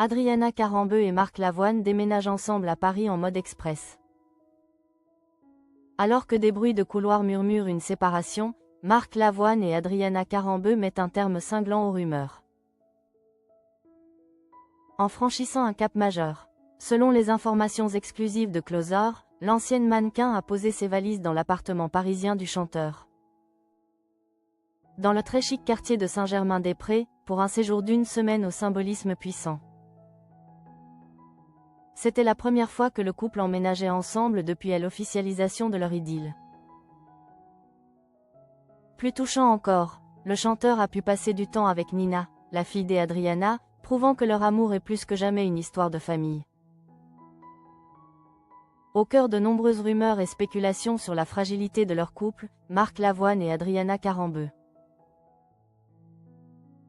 Adriana Carambeu et Marc Lavoine déménagent ensemble à Paris en mode express. Alors que des bruits de couloir murmurent une séparation, Marc Lavoine et Adriana Carambeu mettent un terme cinglant aux rumeurs. En franchissant un cap majeur. Selon les informations exclusives de Closer, l'ancienne mannequin a posé ses valises dans l'appartement parisien du chanteur. Dans le très chic quartier de Saint-Germain-des-Prés, pour un séjour d'une semaine au symbolisme puissant. C'était la première fois que le couple emménageait ensemble depuis l'officialisation de leur idylle. Plus touchant encore, le chanteur a pu passer du temps avec Nina, la fille d'Adriana, prouvant que leur amour est plus que jamais une histoire de famille. Au cœur de nombreuses rumeurs et spéculations sur la fragilité de leur couple, Marc Lavoine et Adriana Carambeu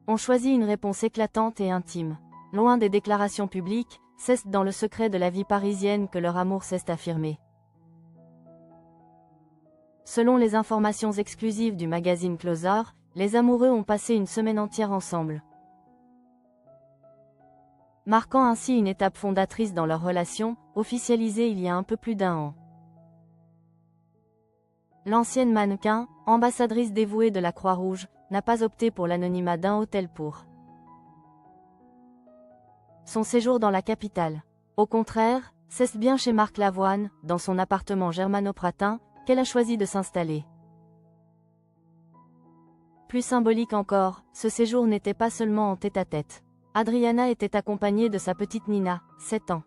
ont choisi une réponse éclatante et intime. Loin des déclarations publiques, c'est dans le secret de la vie parisienne que leur amour s'est affirmé. Selon les informations exclusives du magazine Closer, les amoureux ont passé une semaine entière ensemble, marquant ainsi une étape fondatrice dans leur relation, officialisée il y a un peu plus d'1 an. L'ancienne mannequin, ambassadrice dévouée de la Croix-Rouge, n'a pas opté pour l'anonymat d'un hôtel pour son séjour dans la capitale. Au contraire, c'est bien chez Marc Lavoine, dans son appartement germano-pratin, qu'elle a choisi de s'installer. Plus symbolique encore, ce séjour n'était pas seulement en tête-à-tête. Adriana était accompagnée de sa petite Nina, 7 ans,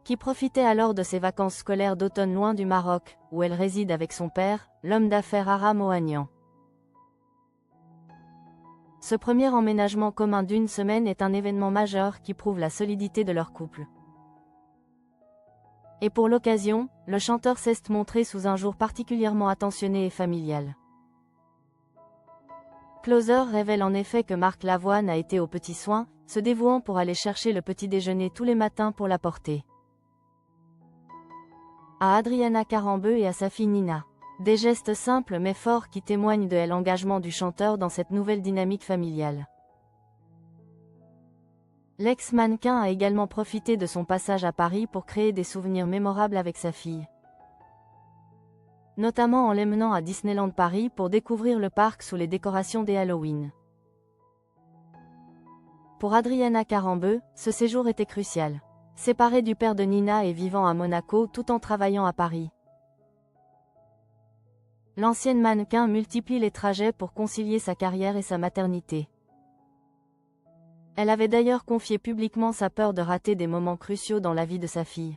qui profitait alors de ses vacances scolaires d'automne loin du Maroc, où elle réside avec son père, l'homme d'affaires Aram Ohanian. Ce premier emménagement commun d'une semaine est un événement majeur qui prouve la solidité de leur couple. Et pour l'occasion, le chanteur s'est montré sous un jour particulièrement attentionné et familial. Closer révèle en effet que Marc Lavoine a été aux petits soins, se dévouant pour aller chercher le petit déjeuner tous les matins pour l'apporter à Adriana Carambeu et à sa fille Nina. Des gestes simples mais forts qui témoignent de l'engagement du chanteur dans cette nouvelle dynamique familiale. L'ex-mannequin a également profité de son passage à Paris pour créer des souvenirs mémorables avec sa fille, notamment en l'emmenant à Disneyland Paris pour découvrir le parc sous les décorations des Halloween. Pour Adriana Carambeu, ce séjour était crucial. Séparée du père de Nina et vivant à Monaco tout en travaillant à Paris, l'ancienne mannequin multiplie les trajets pour concilier sa carrière et sa maternité. Elle avait d'ailleurs confié publiquement sa peur de rater des moments cruciaux dans la vie de sa fille.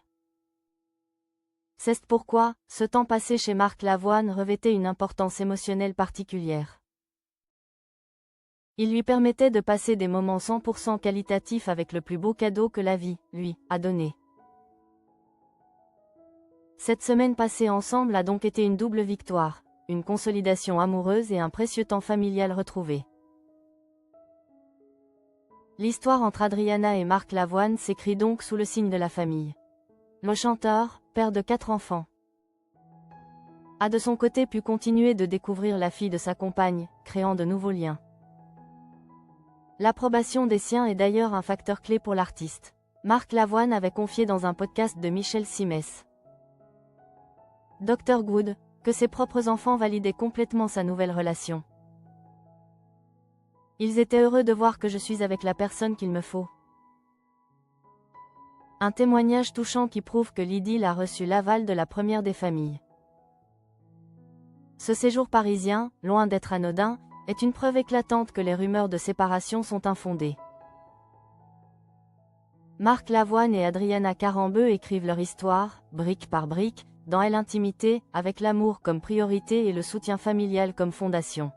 C'est pourquoi, ce temps passé chez Marc Lavoine revêtait une importance émotionnelle particulière. Il lui permettait de passer des moments 100% qualitatifs avec le plus beau cadeau que la vie, lui, a donné. Cette semaine passée ensemble a donc été une double victoire, une consolidation amoureuse et un précieux temps familial retrouvé. L'histoire entre Adriana et Marc Lavoine s'écrit donc sous le signe de la famille. Le chanteur, père de 4 enfants, a de son côté pu continuer de découvrir la fille de sa compagne, créant de nouveaux liens. L'approbation des siens est d'ailleurs un facteur clé pour l'artiste. Marc Lavoine avait confié dans un podcast de Michel Simès, Dr Good, que ses propres enfants validaient complètement sa nouvelle relation. Ils étaient heureux de voir que je suis avec la personne qu'il me faut. Un témoignage touchant qui prouve que l'idylle a reçu l'aval de la première des familles. Ce séjour parisien, loin d'être anodin, est une preuve éclatante que les rumeurs de séparation sont infondées. Marc Lavoine et Adriana Carambeu écrivent leur histoire, brique par brique, dans l'intimité, avec l'amour comme priorité et le soutien familial comme fondation.